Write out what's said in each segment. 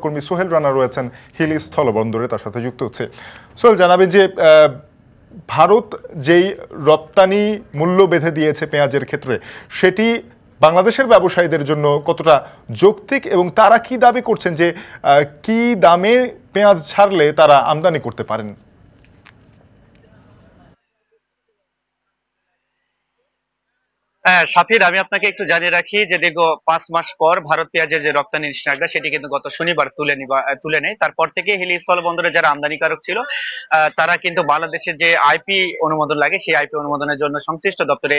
কর্মী সোহেল রানা রয়েছেন হিলি স্থলবন্দরে, তার সাথে যুক্ত হচ্ছে। সোহেল, জানাবেন যে ভারত যেই রপ্তানি মূল্য বেঁধে দিয়েছে পেঁয়াজের ক্ষেত্রে, সেটি বাংলাদেশের ব্যবসায়ীদের জন্য কতটা যৌক্তিক এবং তারা কি দাবি করছেন যে কি দামে পেঁয়াজ ছাড়লে তারা আমদানি করতে পারেন? হ্যাঁ শাফির, আমি আপনাকে একটু জানিয়ে রাখি যে দীর্ঘ 5 মাস পর ভারত পেঁয়াজের যে রপ্তানি নিষেধাজ্ঞা সেটি কিন্তু গত শনিবার তুলে নেয়। তারপর থেকে হিলি স্থল বন্দরে যারা আমদানিকারক ছিল তারা কিন্তু বাংলাদেশের যে আইপি অনুমোদন লাগে সেই আইপি অনুমোদনের জন্য সংশ্লিষ্ট দপ্তরে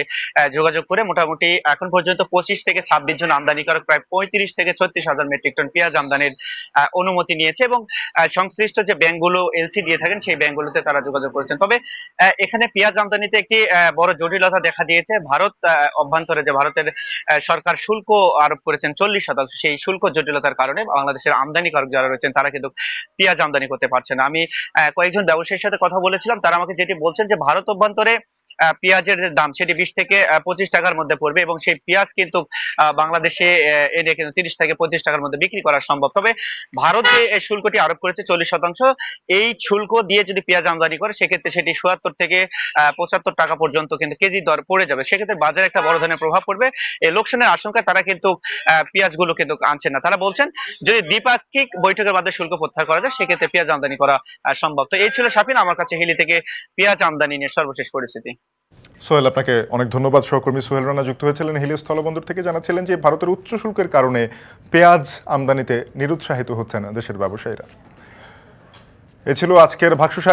যোগাযোগ করে মোটামুটি এখন পর্যন্ত 25 থেকে 26 জন আমদানিকারক প্রায় 35 থেকে 36 হাজার মেট্রিক টন পেঁয়াজ আমদানির অনুমতি নিয়েছে এবং সংশ্লিষ্ট যে ব্যাংকগুলো এলসি দিয়ে থাকেন সেই ব্যাংকগুলোতে তারা যোগাযোগ করেছেন। তবে এখানে পেঁয়াজ আমদানিতে একটি বড় জটিলতা দেখা দিয়েছে। ভারত অভ্যন্তরে যে ভারতের সরকার শুল্ক আরোপ করেছেন 40%, সেই শুল্ক জটিলতার কারণে বাংলাদেশের আমদানিকারক যারা রয়েছেন তারা কিন্তু পেঁয়াজ আমদানি করতে পারছে না। আমি কয়েকজন ব্যবসায়ীর সাথে কথা বলেছিলাম, তারা আমাকে যেটি বলছেন যে ভারত অভ্যন্তরে পেঁয়াজের যে দাম সেটি 20 থেকে 25 টাকার মধ্যে পড়বে এবং সেই পেঁয়াজ কিন্তু বাংলাদেশে এনে কিন্তু 30 থেকে 35 টাকার মধ্যে বিক্রি করা সম্ভব। তবে ভারত যে এই শুল্কটি আরোপ করেছে 40%, এই শুল্ক দিয়ে যদি পেঁয়াজ আমদানি করে সেক্ষেত্রে সেটি 77 থেকে 75 টাকা পর্যন্ত কিন্তু কেজি দর পড়ে যাবে। সেক্ষেত্রে বাজারে একটা বড় ধরনের প্রভাব পড়বে। এই লোকসানের আশঙ্কায় তারা কিন্তু পেঁয়াজগুলো কিন্তু আনছেন না। তারা বলছেন যদি দ্বিপাক্ষিক বৈঠকের মাধ্যমে শুল্ক প্রত্যাহার করা যায় সেক্ষেত্রে পেঁয়াজ আমদানি করা সম্ভব। তো এই ছিল শাফিন আমার কাছে হিলি থেকে পেঁয়াজ আমদানি নিয়ে সর্বশেষ পরিস্থিতি। সোহেল, আপনাকে অনেক ধন্যবাদ। সহকর্মী সোহেল রানা যুক্ত হয়েছিলেন হিলি স্থলবন্দর থেকে, জানাচ্ছিলেন যে ভারতের উচ্চ শুল্কের কারণে পেঁয়াজ আমদানিতে নিরুৎসাহিত হচ্ছেন দেশের ব্যবসায়ীরা। এ ছিল আজকের ভাগশালী।